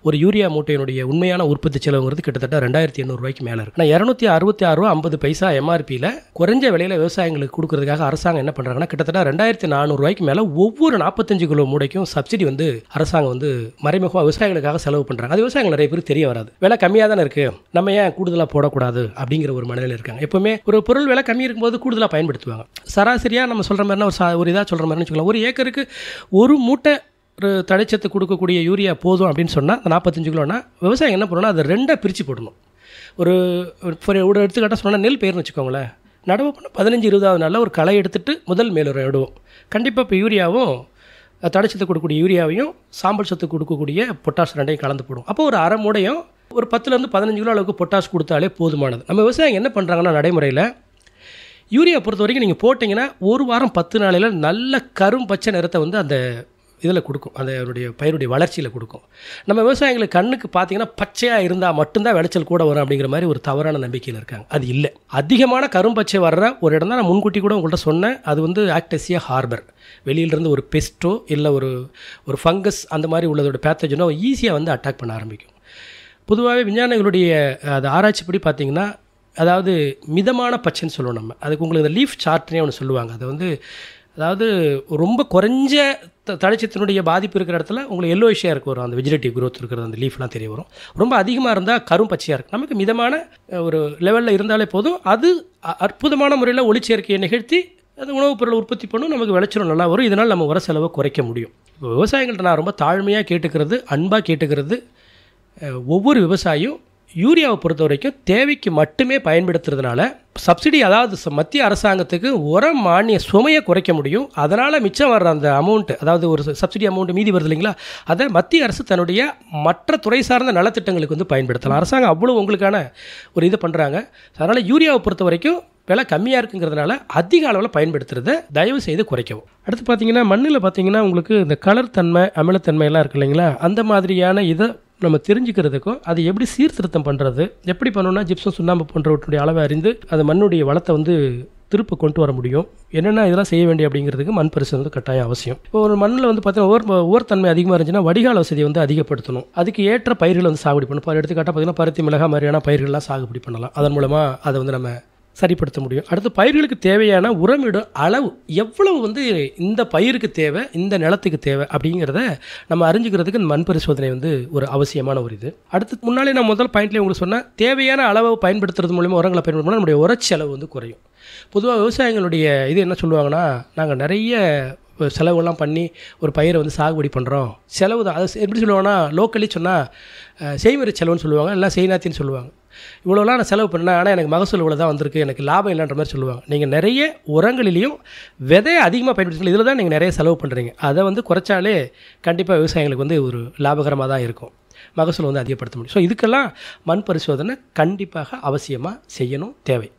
ஒரு யூரியா மூட்டையினுடைய உண்மையான உற்பத்தி செலவுங்கிறது கிட்டத்தட்ட 2800 ரூபாய்க்கு மேலே இருக்குது. ஆனால் 266 ரூபா 50 பைசா எம்ஆர்பியில் குறைஞ்ச விலையில் விவசாயிகளுக்கு கொடுக்கறதுக்காக அரசாங்கம் என்ன பண்ணுறாங்கன்னா கிட்டத்தட்ட 2400 ரூபாய்க்கு மேலே ஒவ்வொரு 45 கிலோ மூடைக்கும் சப்சிடி வந்து அரசாங்கம் வந்து மறைமுகமாக விவசாயிகளுக்காக செலவு பண்ணுறாங்க. அது விவசாயிகள் நிறைய பேர் தெரிய வராது. விலை கம்மியாக தானே இருக்குது, நம்ம ஏன் கூடுதலாக போடக்கூடாது அப்படிங்கிற ஒரு மனநிலை இருக்காங்க. எப்போவுமே ஒரு பொருள் விலை கம்மி இருக்கும்போது கூடுதலாக பயன்படுத்துவாங்க. சராசரியாக நம்ம சொல்கிற மாதிரினா ஒரு இதாக சொல்கிற மாதிரின்னு வச்சுக்கலாம், ஒரு ஏக்கருக்கு ஒரு மூட்டை ஒரு தடைச்சத்து கொடுக்கக்கூடிய யூரியா போதும் அப்படின்னு சொன்னால் அந்த 45 கிலோனா விவசாயம் என்ன பண்ணணும்னா அதை 2 பிரித்து போடணும். ஒரு எடுத்துக்காட்டாக சொன்னால் நெல் பயிர்னு வச்சுக்கோங்களேன், நடவு பண்ண 15-20 நாளில் ஒரு களை எடுத்துகிட்டு முதல் மேலுரம் இடுவோம். கண்டிப்பாக இப்போ யூரியாவும் தடைச்சத்து கொடுக்கக்கூடிய யூரியாவையும் சாம்பல் சத்து கொடுக்கக்கூடிய பொட்டாஷ் 2ஐயும் கலந்து போடும். அப்போ ஒரு அரை மூடையும் ஒரு 10 to 15 கிலோ அளவுக்கு பொட்டாஷ் கொடுத்தாலே போதுமானது. நம்ம விவசாயம் என்ன பண்ணுறாங்கன்னா நடைமுறையில் யூரியா பொறுத்த வரைக்கும் நீங்கள் போட்டிங்கன்னா ஒரு வாரம் 10 நாளையில் நல்ல கரும் பச்சை நிறத்தை வந்து அந்த இதில் கொடுக்கும், அந்த பயிருடைய வளர்ச்சியில் கொடுக்கும். நம்ம விவசாயிகளுக்கு கண்ணுக்கு பார்த்தீங்கன்னா பச்சையாக இருந்தால் மட்டும்தான் விளைச்சல் கூட வரும் அப்படிங்கிற மாதிரி ஒரு தவறான நம்பிக்கையில் இருக்காங்க. அது இல்லை. அதிகமான கரும்பச்சை வர்ற ஒரு இடம் தான் நான் முன்கூட்டி கூட உங்கள்கிட்ட சொன்னேன். அது வந்து ஆக்டேசியா ஹார்பர். வெளியிலிருந்து ஒரு பெஸ்ட்டோ இல்லை ஒரு ஃபங்கஸ் அந்த மாதிரி உள்ளதோட பேத்தஜனோ ஈஸியாக வந்து அட்டாக் பண்ண ஆரம்பிக்கும். பொதுவாகவே விஞ்ஞானிகளுடைய அது ஆராய்ச்சிப்படி பார்த்திங்கன்னா, அதாவது மிதமான பச்சைன்னு சொல்லுவோம் நம்ம. அதுக்கு உங்களுக்கு இந்த லீஃப் சார்ட்னே ஒன்று சொல்லுவாங்க. அது வந்து அதாவது ரொம்ப குறைஞ்ச தடைச்சத்தினுடைய பாதிப்பு இருக்கிற இடத்துல உங்களுக்கு எல்லோயிஷாக இருக்கும், வரும் அந்த வெஜிடேட்டிவ் க்ரோத் இருக்கிறது, அந்த லீஃப்லாம் தெரிய வரும். ரொம்ப அதிகமாக இருந்தால் கரும் பச்சையாக இருக்கும். நமக்கு மிதமான ஒரு லெவலில் இருந்தாலே போதும். அது அற்புதமான முறையில் ஒளிச்சேர்க்கையை நிகழ்த்தி அது உணவுப் பொருளை உற்பத்தி பண்ணும், நமக்கு விளைச்சலும் நல்லா வரும். இதனால் நம்ம உர செலவை குறைக்க முடியும். இப்போ விவசாயிகள்கிட்ட நான் ரொம்ப தாழ்மையாக கேட்டுக்கிறது, அன்பாக கேட்டுக்கிறது, ஒவ்வொரு விவசாயியும் யூரியாவை பொறுத்த வரைக்கும் தேவைக்கு மட்டுமே பயன்படுத்துறதுனால சப்சிடி, அதாவது மத்திய அரசாங்கத்துக்கு உர மானிய சுமையை குறைக்க முடியும். அதனால் மிச்சம் வர்ற அந்த அமௌண்ட்டு, அதாவது ஒரு சப்சிடி அமௌண்ட் மீதி வருது இல்லைங்களா, அதை மத்திய அரசு தன்னுடைய மற்ற துறை சார்ந்த நலத்திட்டங்களுக்கு வந்து பயன்படுத்தலாம். அரசாங்கம் அவ்வளோ உங்களுக்கான ஒரு இது பண்ணுறாங்க. அதனால் யூரியாவை பொறுத்த வரைக்கும் விலை கம்மியாக இருக்குங்கிறதுனால அதிக அளவில் பயன்படுத்துறதை தயவு செய்து குறைக்கவும். அடுத்து பார்த்தீங்கன்னா மண்ணில் பார்த்தீங்கன்னா உங்களுக்கு இந்த கலர் தன்மை, அமிலத்தன்மையெல்லாம் இருக்குது இல்லைங்களா, அந்த மாதிரியான இதை நம்ம தெரிஞ்சுக்கிறதுக்கும் அது எப்படி சீர்திருத்தம் பண்ணுறது, எப்படி பண்ணணும்னா ஜிப்சம் சுண்ணாம்பு போன்றவற்றுடைய அளவை அறிந்து அது மண்ணுடைய வளத்தை வந்து திருப்ப கொண்டு வர முடியும். என்னென்ன இதெல்லாம் செய்ய வேண்டிய அப்படிங்கிறதுக்கு மண் பரிசோதனை வந்து கட்டாயம் அவசியம். இப்போ ஒரு மண்ணில் வந்து பார்த்தீங்கன்னா ஓர் தன்மை அதிகமாக இருந்துச்சுன்னா வடிகால் வசதியை வந்து அதிகப்படுத்தணும். அதுக்கு ஏற்ற பயிர்களை வந்து சாகுபடி பண்ணணும். இப்போ எடுத்துக்காட்டாக பார்த்தீங்கன்னா பருத்தி, மிளகாய் மாதிரியான பயிர்கள்லாம் சாகுபடி பண்ணலாம். அதன் மூலமாக அதை வந்து நம்ம சரிப்படுத்த முடியும். அடுத்து பயிர்களுக்கு தேவையான உரமிடும் அளவு எவ்வளவு வந்து இந்த பயிருக்கு தேவை, இந்த நிலத்துக்கு தேவை அப்படிங்கிறத நம்ம அறிஞ்சிக்கிறதுக்கு இந்த மண் பரிசோதனை வந்து ஒரு அவசியமான ஒரு இது. அடுத்து முன்னாலே நான் முதல் பாயிண்ட்லேயே உங்களுக்கு சொன்னேன், தேவையான அளவை பயன்படுத்துறது மூலமாக உரங்களை பயன்படுத்தினா நம்முடைய உரச்செலவு வந்து குறையும். பொதுவாக விவசாயிகளுடைய இது என்ன சொல்லுவாங்கன்னா, நாங்கள் நிறைய செலவுலாம் பண்ணி ஒரு பயிரை வந்து சாகுபடி பண்ணுறோம், செலவு தான். அது எப்படி சொல்லுவாங்கன்னா, லோக்கலி சொன்னால் செய்முறை செலவுன்னு சொல்லுவாங்க, இல்லை செய்நாத்தின்னு சொல்லுவாங்க. இவ்வளோலாம் நான் செலவு பண்ணேன், ஆனால் எனக்கு மகசூல் இவ்வளோ தான் வந்திருக்கு, எனக்கு லாபம் இல்லைன்ற மாதிரி சொல்லுவாங்க. நீங்கள் நிறைய உரங்களிலையும் விதையை அதிகமாக பயன்படுத்தி இதில் தான் நீங்கள் நிறைய செலவு பண்ணுறீங்க. அதை வந்து குறைச்சாலே கண்டிப்பாக விவசாயிகளுக்கு வந்து ஒரு லாபகரமாக தான் இருக்கும், மகசூல் வந்து அதிகப்படுத்த முடியும். ஸோ இதுக்கெல்லாம் மண் பரிசோதனை கண்டிப்பாக அவசியமாக செய்யணும், தேவை.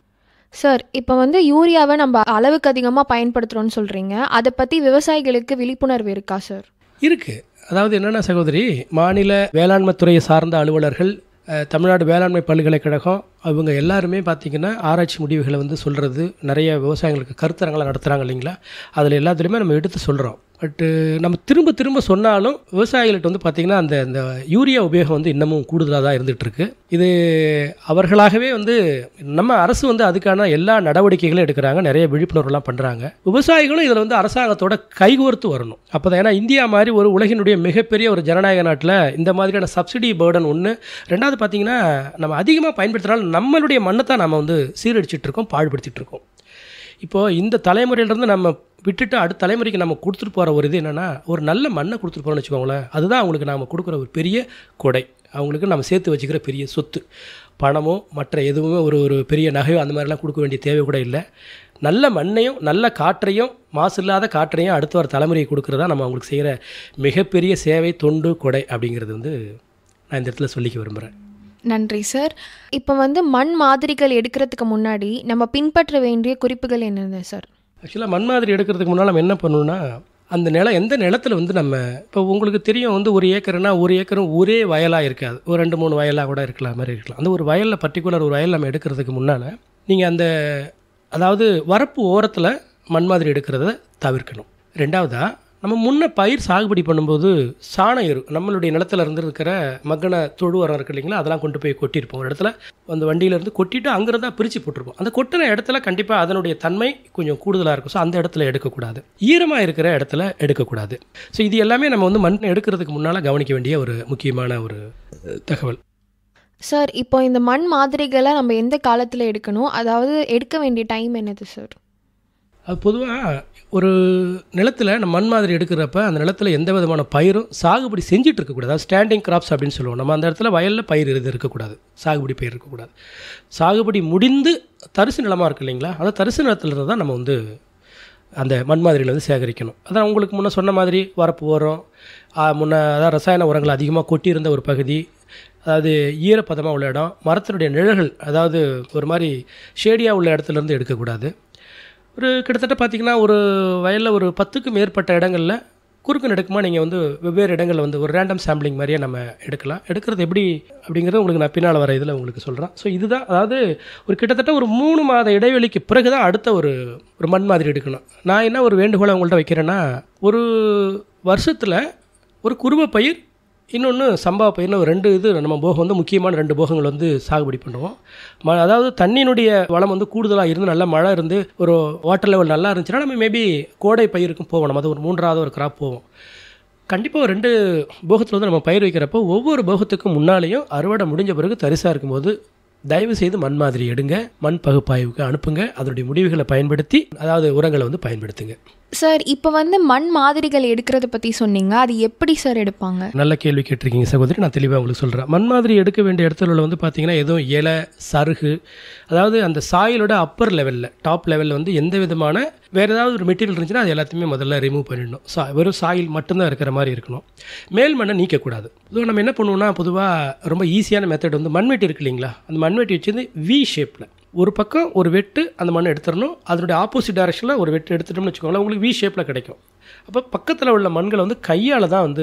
சார், இப்போ வந்து யூரியாவை நம்ம அளவுக்கு அதிகமாக பயன்படுத்துகிறோன்னு சொல்கிறீங்க, அதை பற்றி விவசாயிகளுக்கு விழிப்புணர்வு இருக்கா சார்? இருக்குது. அதாவது என்னென்னா சகோதரி, மாநில வேளாண்மை துறையை சார்ந்த அலுவலர்கள், தமிழ்நாடு வேளாண்மை பல்கலைக்கழகம், அவங்க எல்லாருமே பார்த்திங்கன்னா ஆராய்ச்சி முடிவுகளை வந்து சொல்கிறது, நிறைய விவசாயிகளுக்கு கருத்தரங்களை நடத்துகிறாங்க இல்லைங்களா, அதில் எல்லாத்துலேயுமே நம்ம எடுத்து சொல்கிறோம். பட்டு நம்ம திரும்ப திரும்ப சொன்னாலும் விவசாயிகள்கிட்ட வந்து பார்த்திங்கன்னா அந்த யூரியா உபயோகம் வந்து இன்னமும் கூடுதலாக தான் இருந்துகிட்ருக்கு. இது அவர்களாகவே வந்து நம்ம அரசு வந்து அதுக்கான எல்லா நடவடிக்கைகளும் எடுக்கிறாங்க, நிறைய விழிப்புணர்வுலாம் பண்ணுறாங்க. விவசாயிகளும் இதில் வந்து அரசாங்கத்தோட கைகோர்த்து வரணும். அப்போ தான், ஏன்னா இந்தியா மாதிரி ஒரு உலகினுடைய மிகப்பெரிய ஒரு ஜனநாயக நாட்டில் இந்த மாதிரியான சப்சிடி பேர்டன் ஒன்று. ரெண்டாவது பார்த்திங்கன்னா, நம்ம அதிகமாக பயன்படுத்துகிறனால நம்மளுடைய மண்ணை தான் நம்ம வந்து சீரழிச்சிட்ருக்கோம், பாழ்படுத்திகிட்ருக்கோம். இப்போது இந்த தலைமுறையிலேருந்து நம்ம விட்டுட்டு அடுத்த தலைமுறைக்கு நம்ம கொடுத்துட்டு போகிற ஒரு இது என்னென்னா ஒரு நல்ல மண்ணை கொடுத்துட்டு போகிறோம்னு வச்சுக்கோங்களேன். அதுதான் அவங்களுக்கு நாம் கொடுக்குற ஒரு பெரிய கொடை, அவங்களுக்கு நம்ம சேர்த்து வச்சுக்கிற பெரிய சொத்து. பணமோ மற்ற எதுவுமே ஒரு பெரிய நகையோ அந்த மாதிரிலாம் கொடுக்க வேண்டிய தேவை கூட இல்லை. நல்ல மண்ணையும் நல்ல காற்றையும் மாசு இல்லாத காற்றையும் அடுத்த வர தலைமுறையை கொடுக்குறதா நம்ம அவங்களுக்கு செய்கிற மிகப்பெரிய சேவை, தொண்டு, கொடை அப்படிங்கிறது வந்து நான் இந்த இடத்துல சொல்லிக்க விரும்புகிறேன். நன்றி சார். இப்போ மண் மாதிரிகள் எடுக்கிறதுக்கு முன்னாடி நம்ம பின்பற்ற வேண்டிய குறிப்புகள் என்னென்ன சார்? ஆக்சுவலாக மண் மாதிரி எடுக்கிறதுக்கு முன்னால் நம்ம என்ன பண்ணணும்னா, அந்த நிலம் எந்த நிலத்தில் நம்ம இப்போ உங்களுக்கு தெரியும் ஒரு ஏக்கர்னா ஒரு ஏக்கரும் ஒரே வயலாக இருக்காது, ஒரு 2-3 வயலாக கூட இருக்கலாம், மாதிரி இருக்கலாம். அந்த ஒரு வயலில் பர்டிகுலர் ஒரு வயல் நம்ம எடுக்கிறதுக்கு முன்னால் நீங்கள் அந்த அதாவது வரப்பு ஓரத்தில் மண் மாதிரி எடுக்கிறத தவிர்க்கணும். ரெண்டாவதாக நம்ம முன்ன பயிர் சாகுபடி பண்ணும்போது சாண எரு நம்மளுடைய நிலத்தில் இருக்கிற மக்கின தொழு உரம் இருக்குது இல்லைங்களா, அதெல்லாம் கொண்டு போய் கொட்டியிருப்போம் ஒரு இடத்துல. அந்த வண்டியிலேருந்து கொட்டிட்டு அங்கேருந்தா பிரித்து போட்டிருப்போம். அந்த கொட்டின இடத்துல கண்டிப்பாக அதனுடைய தன்மை கொஞ்சம் கூடுதலாக இருக்கும். ஸோ அந்த இடத்துல எடுக்கக்கூடாது, ஈரமாக இருக்கிற இடத்துல எடுக்கக்கூடாது. ஸோ இது எல்லாமே நம்ம மண் எடுக்கிறதுக்கு முன்னால் கவனிக்க வேண்டிய ஒரு முக்கியமான ஒரு தகவல். சார், இப்போ இந்த மண் மாதிரிகளை நம்ம எந்த காலத்தில் எடுக்கணும், அதாவது எடுக்க வேண்டிய டைம் என்னது சார்? அது பொதுவாக ஒரு நிலத்தில் நம்ம மண் மாதிரி எடுக்கிறப்ப அந்த நிலத்தில் எந்த விதமான பயிரும் சாகுபடி செஞ்சுட்டு இருக்கக்கூடாது. அதாவது ஸ்டாண்டிங் கிராப்ஸ் அப்படின்னு சொல்லுவோம். நம்ம அந்த இடத்துல வயலில் பயிர் இது இருக்கக்கூடாது, சாகுபடி பயிர் இருக்கக்கூடாது. சாகுபடி முடிந்து தரிசு நிலமாக இருக்குது இல்லைங்களா, அந்த தரிசு நிலத்தில் தான் நம்ம அந்த மண் மாதிரியில் சேகரிக்கணும். அதான் உங்களுக்கு முன்னே சொன்ன மாதிரி வரப்பு உரம் அதாவது ரசாயன உரங்கள் அதிகமாக கொட்டியிருந்த ஒரு பகுதி, அதாவது ஈரப்பதமாக உள்ள இடம், மரத்தினுடைய நிழல்கள் அதாவது ஒரு மாதிரி ஷேடியாக உள்ள இடத்துலேருந்து எடுக்கக்கூடாது. ஒரு கிட்டத்தட்ட பார்த்திங்கன்னா ஒரு வயலில் ஒரு 10க்கும் மேற்பட்ட இடங்களில் குறுக்கு நெடுக்குமா நீங்கள் வெவ்வேறு இடங்களில் ஒரு ரேண்டம் சாம்பிளிங் மாதிரியே நம்ம எடுக்கலாம். எடுக்கிறது எப்படி அப்படிங்கிறது உங்களுக்கு நான் பின்னால் வர இதில் உங்களுக்கு சொல்கிறேன். ஸோ இதுதான், அதாவது ஒரு கிட்டத்தட்ட ஒரு 3 மாத இடைவெளிக்கு பிறகு தான் அடுத்த ஒரு மண் மாதிரி எடுக்கணும். நான் என்ன ஒரு வேண்டுகோளை உங்கள்கிட்ட வைக்கிறேன்னா, ஒரு வருஷத்தில் ஒரு குருவை பயிர் இன்னொன்று சம்பா பயிர்னு 2 இது நம்ம போகம் முக்கியமான 2 போகங்கள் சாகுபடி பண்ணுவோம். அதாவது தண்ணியினுடைய வளம் கூடுதலாக இருந்து நல்ல மழை இருந்து ஒரு வாட்டர் லெவல் நல்லா இருந்துச்சுன்னா நம்ம மேபி கோடை பயிருக்கும் போவோம். நம்ம அது ஒரு 3வது ஒரு கிராப் போவோம். கண்டிப்பாக 2 போகத்தில் நம்ம பயிர் வைக்கிறப்போ ஒவ்வொரு போகத்துக்கும் முன்னாலேயும் அறுவடை முடிஞ்ச பிறகு தரிசாக இருக்கும்போது தயவு செய்து மண் மாதிரி எடுங்க, மண் பகுப்பாய்வுக்கு அனுப்புங்க, அதனுடைய முடிவுகளை பயன்படுத்தி அதாவது உரங்களை பயன்படுத்துங்க. சார், இப்போ மண் மாதிரிகள் எடுக்கிறத பற்றி சொன்னீங்க, அது எப்படி சார் எடுப்பாங்க? நல்ல கேள்வி கேட்டிருக்கீங்க சகோதரி. நான் தெளிவாக உங்களுக்கு சொல்கிறேன். மண் மாதிரி எடுக்க வேண்டிய இடத்துல பார்த்தீங்கன்னா எதுவும் இலை, சருகு, அதாவது அந்த சாயிலோட அப்பர் லெவலில் டாப் லெவலில் எந்த விதமான வேறு ஏதாவது ஒரு மெட்டீரியல் இருந்துச்சுன்னா அது எல்லாத்தையுமே முதல்ல ரிமூவ் பண்ணிடணும். வெறும் சாயில் மட்டும்தான் இருக்கிற மாதிரி இருக்கணும். மேல் மண்ணை நீக்கக்கூடாது. இதுவும் நம்ம என்ன பண்ணுவோம்னா, பொதுவாக ரொம்ப ஈஸியான மெத்தட் மண்வெட்டி இருக்கு இல்லைங்களா, அந்த மண்வெட்டி வச்சு வி ஷேப்பில் ஒரு பக்கம் ஒரு வெட்டு அந்த மண்ணை எடுத்துடணும். அதனுடைய ஆப்போசிட் டைரக்ஷனில் ஒரு வெட்டு எடுத்துட்டோம்னு வச்சுக்கோங்களேன், உங்களுக்கு வி ஷேப்பில் கிடைக்கும். அப்போ பக்கத்தில் உள்ள மண்களை கையால் தான்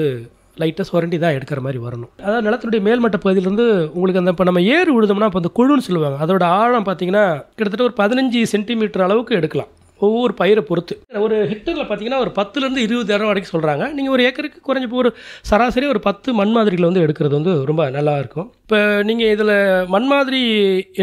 லைட்டாக சுரண்டி தான் எடுக்கிற மாதிரி வரணும். அதாவது நிலத்தினுடைய மேல்மட்ட பகுதியிலேருந்து உங்களுக்கு இப்போ நம்ம ஏறு விழுதோம்னா இப்போ குழுன்னு சொல்லுவாங்க, அதோட ஆழம் பார்த்தீங்கன்னா கிட்டத்தட்ட ஒரு 15 சென்டிமீட்டர் அளவுக்கு எடுக்கலாம் ஒவ்வொரு பயிரை பொறுத்து. ஒரு ஹெக்டரில் பார்த்தீங்கன்னா ஒரு 10லேருந்து 20,000 வரைக்கும் சொல்கிறாங்க. நீங்கள் ஒரு ஏக்கருக்கு குறைஞ்ச ஒரு சராசரி ஒரு 10 மண் மாதிரிகளை எடுக்கிறது ரொம்ப நல்லா இருக்கும். இப்போ நீங்கள் இதில் மண் மாதிரி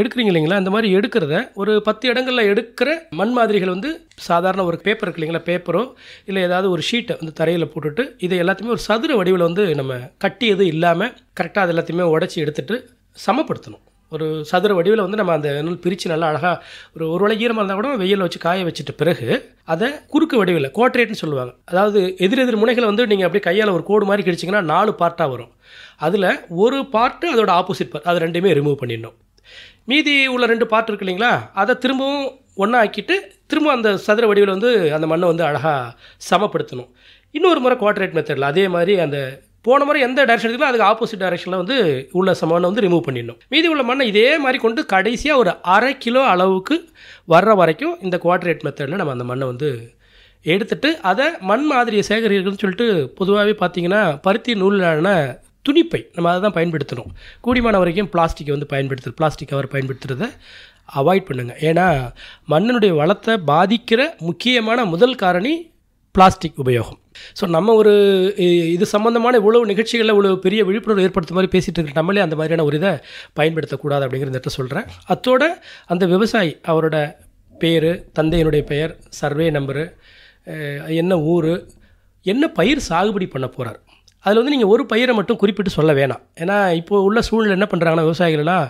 எடுக்கிறீங்க இல்லைங்களா, இந்த மாதிரி எடுக்கிறத ஒரு 10 இடங்களில் எடுக்கிற மண் மாதிரிகள் சாதாரண ஒரு பேப்பர் இருக்கு இல்லைங்களா, பேப்பரோ இல்லை ஏதாவது ஒரு ஷீட்டை தரையில் போட்டுட்டு இதை எல்லாத்தையுமே ஒரு சதுர வடிவில் நம்ம கட்டி எதுவும் இல்லாமல் கரெக்டாக அது எல்லாத்தையுமே உடச்சி எடுத்துகிட்டு சமப்படுத்தணும். ஒரு சதுர வடிவில் நம்ம அந்த நூல் பிரித்து நல்லா அழகாக ஒரு வேளை ஈரமாக இருந்தால் கூட வெயிலில் வச்சு காய வச்சுட்டு பிறகு அதை குறுக்கு வடிவில் கோட்ரேட்னு சொல்லுவாங்க. அதாவது எதிர் முனைகளை நீங்கள் அப்படியே கையால் ஒரு கோடு மாதிரி கிழிச்சிங்கன்னா 4 பார்ட்டாக வரும். அதில் ஒரு பார்ட்டு அதோட ஆப்போசிட் பார்ட், அது 2மே ரிமூவ் பண்ணிடணும். மீதி உள்ள 2 பார்ட் இருக்கு இல்லைங்களா, அதை திரும்பவும் ஒன்றா ஆக்கிட்டு திரும்ப அந்த சதுர வடிவில் அந்த மண்ணை அழகாக சமப்படுத்தணும். இன்னொரு முறை குவாட்ரேட் மெத்தடில் அதே மாதிரி அந்த போன முறை எந்த டைரக்ஷன் எடுத்துக்கோ அதுக்கு ஆப்போசிட் டைரக்ஷனில் உள்ள மண்ணை ரிமூவ் பண்ணிடணும். மீதி உள்ள மண்ணை இதே மாதிரி கொண்டு கடைசியாக ஒரு 1/2 கிலோ அளவுக்கு வர்ற வரைக்கும் இந்த குவாட்ரேட் மெத்தடில் நம்ம அந்த மண்ணை எடுத்துட்டு அதை மண் மாதிரியை சேகரிக்கிறதுன்னு சொல்லிட்டு பொதுவாகவே பார்த்தீங்கன்னா பருத்தி நூலான துணிப்பை நம்ம அதை தான் பயன்படுத்தணும். கூடிமான வரைக்கும் பிளாஸ்டிக்கை பிளாஸ்டிக் கவர் பயன்படுத்துகிறத அவாய்ட் பண்ணுங்கள். ஏன்னா மண்ணினுடைய வளத்தை பாதிக்கிற முக்கியமான முதல் காரணி பிளாஸ்டிக் உபயோகம். ஸோ நம்ம இது சம்மந்தமான இவ்வளவு நிகழ்ச்சிகளில் இவ்வளோ பெரிய விழிப்புணர்வு ஏற்படுத்த மாதிரி பேசிகிட்டு இருக்கிற நம்மளே அந்த மாதிரியான ஒரு இதை பயன்படுத்தக்கூடாது அப்படிங்கிற இடத்த சொல்கிறேன். அத்தோட அந்த விவசாயி அவரோட பேர், தந்தையினுடைய பெயர், சர்வே நம்பரு, என்ன ஊர், என்ன பயிர் சாகுபடி பண்ண போகிறார், அதில் நீங்கள் ஒரு பயிரை மட்டும் குறிப்பிட்டு சொல்ல வேணாம். ஏன்னா இப்போ உள்ள சூழ்நிலை என்ன பண்ணுறாங்கன்னா விவசாயிகள்லாம்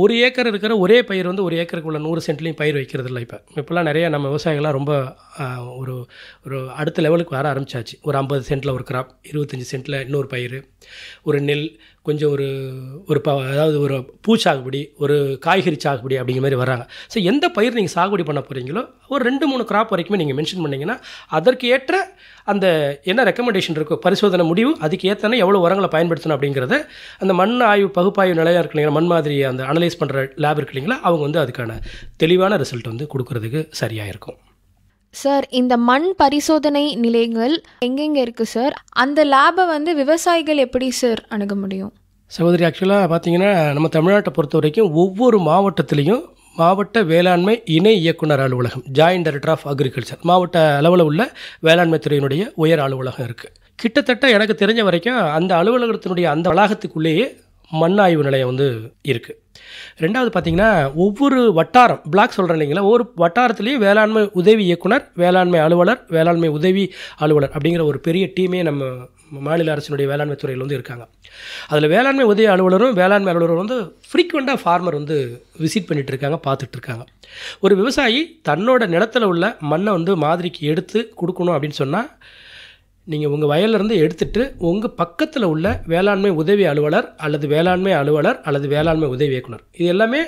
ஒரு ஏக்கர் இருக்கிற ஒரே பயிர் வந்து ஒரு ஏக்கருக்கு உள்ள 100 சென்ட்லேயும் பயிர் வைக்கிறது இல்லை. இப்போல்லாம் நிறைய நம்ம விவசாயிகள்லாம் ரொம்ப ஒரு ஒரு அடுத்த லெவலுக்கு வர ஆரம்பிச்சாச்சு. ஒரு 50 சென்ட்டில் ஒரு கிராப், 25 சென்ட்டில் இன்னொரு பயிர், ஒரு நெல், கொஞ்சம் அதாவது ஒரு பூ சாகுபடி, ஒரு காய்கறி சாகுபடி அப்படிங்கிற மாதிரி வராங்க. ஸோ எந்த பயிர் நீங்கள் சாகுபடி பண்ண போகிறீங்களோ ஒரு 2-3 கிராப் வரைக்குமே நீங்கள் மென்ஷன் பண்ணிங்கன்னா அதற்கு ஏற்ற அந்த என்ன ரெக்கமெண்டேஷன் இருக்கோ பரிசோதனை முடிவு, அதுக்கு ஏற்றன எவ்வளோ உரங்களை பயன்படுத்தணும் அப்படிங்கிறத அந்த மண் ஆய்வு பகுப்பாய்வு நிலையம் இருக்கு இல்லைங்களா, மண் மாதிரி அந்த அனலைஸ் பண்ணுற லேப் இருக்கு இல்லைங்களா, அவங்க வந்து அதுக்கான தெளிவான ரிசல்ட் வந்து கொடுக்கறதுக்கு சரியாக இருக்கும். சார், இந்த மண் பரிசோதனை நிலையங்கள் எங்கெங்கே இருக்குது சார்? அந்த லேபை வந்து விவசாயிகள் எப்படி சார் அணுக முடியும்? சகோதரி, ஆக்சுவலாக பார்த்தீங்கன்னா நம்ம தமிழ்நாட்டை பொறுத்த வரைக்கும் ஒவ்வொரு மாவட்டத்திலையும் மாவட்ட வேளாண்மை இணை இயக்குனர் அலுவலகம், ஜாயின்ட் டைரக்டர் ஆஃப் அக்ரிகல்ச்சர், மாவட்ட அளவில் உள்ள வேளாண்மை துறையினுடைய உயர் அலுவலகம் இருக்குது. கிட்டத்தட்ட எனக்கு தெரிஞ்ச வரைக்கும் அந்த அலுவலகத்தினுடைய அந்த வளாகத்துக்குள்ளேயே மண் ஆய்வு நிலையம் வந்து இருக்குது. ரெண்டாவது பார்த்திங்கன்னா ஒவ்வொரு வட்டாரம் பிளாக் சொல்கிறேன் இல்லைங்களா, ஒவ்வொரு வட்டாரத்துலேயும் வேளாண்மை உதவி இயக்குனர், வேளாண்மை அலுவலர், வேளாண்மை உதவி அலுவலர் அப்படிங்கிற ஒரு பெரிய டீமே நம்ம மாநில அரசினுடைய வேளாண்மை துறையில் வந்து இருக்காங்க. அதில் வேளாண்மை உதவி அலுவலரும் வேளாண்மை அலுவலரும் வந்து ஃப்ரீக்வெண்ட்டாக ஃபார்மர் வந்து விசிட் பண்ணிகிட்டு இருக்காங்க, பார்த்துட்ருக்காங்க. ஒரு விவசாயி தன்னோட நிலத்தில் உள்ள மண்ணை வந்து மாதிரிக்கு எடுத்து கொடுக்கணும் அப்படின்னு சொன்னால் நீங்கள் உங்கள் வயலிருந்து எடுத்துகிட்டு உங்கள் பக்கத்தில் உள்ள வேளாண்மை உதவி அலுவலர் அல்லது வேளாண்மை அலுவலர் அல்லது வேளாண்மை உதவி இயக்குனர், இது எல்லாமே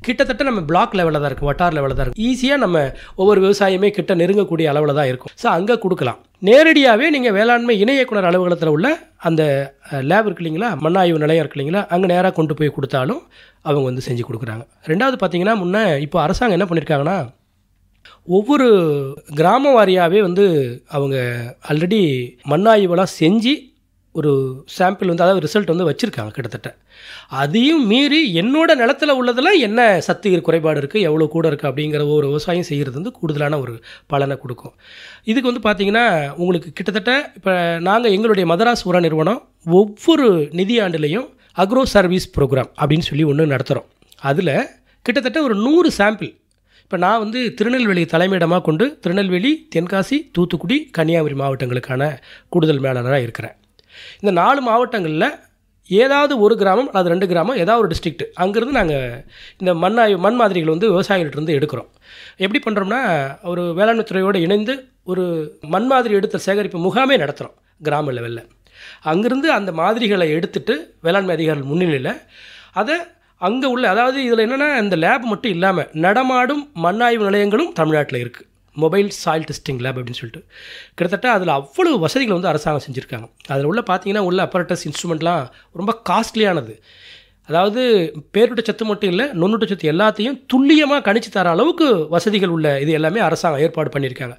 கிட்டத்தட்ட நம்ம பிளாக் லெவலில் தான் இருக்குது, வட்டார் லெவலில் தான் இருக்குது. ஈஸியாக நம்ம ஒவ்வொரு விவசாயமே கிட்ட நெருங்கக்கூடிய அளவில் தான் இருக்கும். ஸோ அங்கே கொடுக்கலாம். நேரடியாகவே நீங்கள் வேளாண்மை இணை இயக்குனர் அலுவலகத்தில் உள்ள அந்த லேப் இருக்கு இல்லைங்களா, மண் ஆய்வு நிலையம் இருக்கு இல்லைங்களா, அங்கே நேராக கொண்டு போய் கொடுத்தாலும் அவங்க வந்து செஞ்சு கொடுக்குறாங்க. ரெண்டாவது பார்த்தீங்கன்னா இப்போ அரசாங்கம் என்ன பண்ணியிருக்காங்கன்னா, ஒவ்வொரு கிராம வாரியாகவே வந்து அவங்க ஆல்ரெடி மண் ஆய்வுலாம் செஞ்சு ஒரு சாம்பிள் வந்து அதாவது ரிசல்ட் வந்து வச்சுருக்காங்க. கிட்டத்தட்ட அதையும் மீறி என்னோட நிலத்தில் உள்ளதெல்லாம் என்ன சத்து குறைபாடு இருக்குது, எவ்வளோ கூட இருக்குது அப்படிங்கிற ஒரு விவசாயம் செய்கிறது வந்து கூடுதலான ஒரு பலனை கொடுக்கும். இதுக்கு வந்து பார்த்திங்கன்னா உங்களுக்கு கிட்டத்தட்ட இப்போ நாங்கள் எங்களுடைய மதராஸ் உர நிறுவனம் ஒவ்வொரு நிதியாண்டுலேயும் அக்ரோ சர்வீஸ் ப்ரோக்ராம் அப்படின்னு சொல்லி ஒன்று நடத்துகிறோம். அதில் கிட்டத்தட்ட ஒரு 100 சாம்பிள், இப்போ நான் வந்து திருநெல்வேலி தலைமையிடமாக கொண்டு திருநெல்வேலி, தென்காசி, தூத்துக்குடி, கன்னியாகுமரி மாவட்டங்களுக்கான கூடுதல் மேலாளராக இருக்கிறேன். இந்த 4 மாவட்டங்களில் ஏதாவது ஒரு கிராமம் அது 2 கிராமம் ஏதாவது ஒரு டிஸ்ட்ரிக்ட் அங்கேருந்து நாங்கள் இந்த மண் மாதிரிகள் வந்து விவசாயிகள்கிட்டருந்து எடுக்கிறோம். எப்படி பண்ணுறோம்னா, ஒரு வேளாண்மை துறையோடு இணைந்து ஒரு மண் மாதிரி எடுத்த சேகரிப்பு முகாமே நடத்துகிறோம் கிராம லெவலில். அங்கேருந்து அந்த மாதிரிகளை எடுத்துகிட்டு வேளாண்மை அதிகாரிகள் முன்னிலையில் அதை அங்கே உள்ள, அதாவது இதில் என்னென்னா இந்த லேப் மட்டும் இல்லாமல் நடமாடும் மண் ஆய்வு நிலையங்களும் தமிழ்நாட்டில் இருக்குது. மொபைல் சாயில் டெஸ்டிங் லேப் அப்படின்னு சொல்லிட்டு கிட்டத்தட்ட அதில் அவ்வளவு வசதிகள் வந்து அரசாங்கம் செஞ்சுருக்காங்க. அதில் உள்ள பார்த்தீங்கன்னா உள்ள அப்பரேட்டஸ் இன்ஸ்ட்ருமெண்ட்லாம் ரொம்ப காஸ்ட்லியானது. அதாவது பேருட்ட சத்து மட்டும் இல்லை, நுண்ணுட்ட சத்து எல்லாத்தையும் துல்லியமாக கணிச்சு தர அளவுக்கு வசதிகள் உள்ள இது எல்லாமே அரசாங்கம் ஏற்பாடு பண்ணியிருக்காங்க.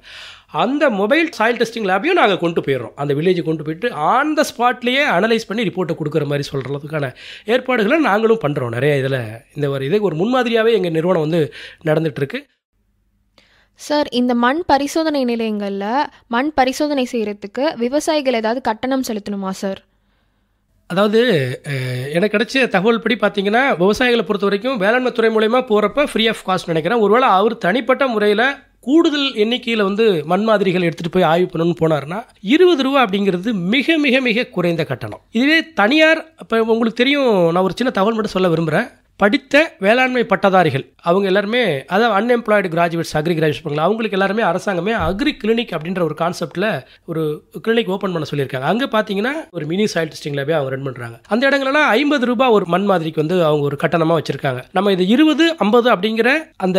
அந்த மொபைல் சாயில் டெஸ்டிங் லேபையும் நாங்கள் கொண்டு போயிடுறோம். அந்த வில்லேஜை கொண்டு போயிட்டு ஆன் த ஸ்பாட்லேயே அனலைஸ் பண்ணி ரிப்போர்ட்டை கொடுக்குற மாதிரி சொல்கிறதுக்கான ஏற்பாடுகளை நாங்களும் பண்ணுறோம். நிறைய இதில் இந்த இதை ஒரு முன்மாதிரியாகவே எங்கள் நிறுவனம் வந்து நடந்துகிட்ருக்கு. சார், இந்த மண் பரிசோதனை நிலையங்களில் மண் பரிசோதனை செய்கிறதுக்கு விவசாயிகள் ஏதாவது கட்டணம் செலுத்தணுமா சார்? அதாவது எனக்கு கிடைச்ச தகவல் படி பார்த்தீங்கன்னா, விவசாயிகளை பொறுத்த வரைக்கும் வேளாண்மை துறை மூலயமா போகிறப்ப ஃப்ரீ ஆஃப் காஸ்ட் நினைக்கிறேன். ஒருவேளை அவர் தனிப்பட்ட முறையில் கூடுதல் எண்ணிக்கையில் வந்து மண் மாதிரிகள் எடுத்துகிட்டு போய் ஆய்வு பண்ணணும்னு போனார்னா 20 ரூபா அப்படிங்கிறது மிக மிக மிக குறைந்த கட்டணம். இதுவே தனியார், இப்போ உங்களுக்கு தெரியும், நான் ஒரு சின்ன தகவல் மட்டும் சொல்ல விரும்புகிறேன். படித்த வேளாண்மை பட்டதாரிகள் அவங்க எல்லாருமே, அதாவது அன்எம்ப்ளாய்டு கிராஜுவேட்ஸ், அக்ரி கிராஜுவேட்ஸ் பண்ணலாம், அவங்களுக்கு எல்லாருமே அரசாங்கமே அக்ரி கிளினிக் அப்படின்ற ஒரு கான்செப்டில் ஒரு கிளினிக் ஓப்பன் பண்ண சொல்லியிருக்காங்க. அங்கே பார்த்தீங்கன்னா ஒரு மினி சாயில் டெஸ்டிங் லேபே அவங்க ரன் பண்ணுறாங்க. அந்த இடங்கள்லாம் 50 ரூபாய் ஒரு மண் மாதிரிக்கு வந்து அவங்க ஒரு கட்டணமாக வச்சுருக்காங்க. நம்ம இது 20, 50 அப்படிங்கிற அந்த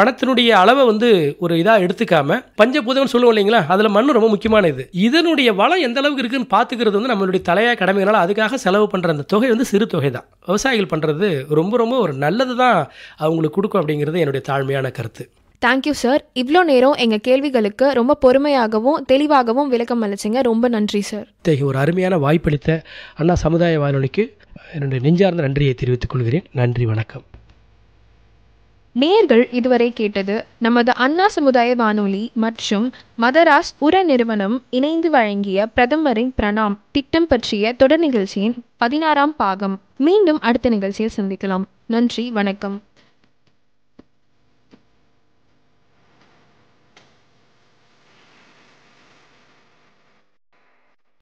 பணத்தினுடைய அளவை வந்து ஒரு இதாக எடுத்துக்காம பஞ்சபூதம்னு சொல்லுவோம் இல்லைங்களா, அதில் மண் ரொம்ப முக்கியமானது. இதனுடைய வளம் எந்த அளவுக்கு இருக்குன்னு பார்த்துக்கிறது வந்து நம்மளுடைய தலையாக கடமையினால அதுக்காக செலவு பண்ணுற அந்த தொகை வந்து சிறு தொகை தான். விவசாயிகள் பண்ணுறது ரொம்ப ரொம்ப ஒரு நல்லது தான் அவங்களுக்கு கொடுக்கும் அப்படிங்கிறது என்னுடைய தாழ்மையான கருத்து. Thank you sir. இவ்வளோ நேரம் எங்கள் கேள்விகளுக்கு ரொம்ப பொறுமையாகவும் தெளிவாகவும் விளக்கம் அளிச்சிங்க. ரொம்ப நன்றி சார். ஒரு அருமையான வாய்ப்பளித்த அண்ணா சமுதாய வானொலிக்கு என்னுடைய நெஞ்சார்ந்த நன்றியை தெரிவித்துக் கொள்கிறேன். நன்றி, வணக்கம். நேயர்கள் இதுவரை கேட்டது நமது அண்ணா சமுதாய வானொலி மற்றும் மதராஸ் உர நிறுவனம் இணைந்து வழங்கிய பிரதமரின் பிரணாம் திட்டம் பற்றிய தொடர் நிகழ்ச்சியின் 16ஆம் பாகம். மீண்டும் அடுத்த நிகழ்ச்சியில் சந்திக்கலாம். நன்றி, வணக்கம்.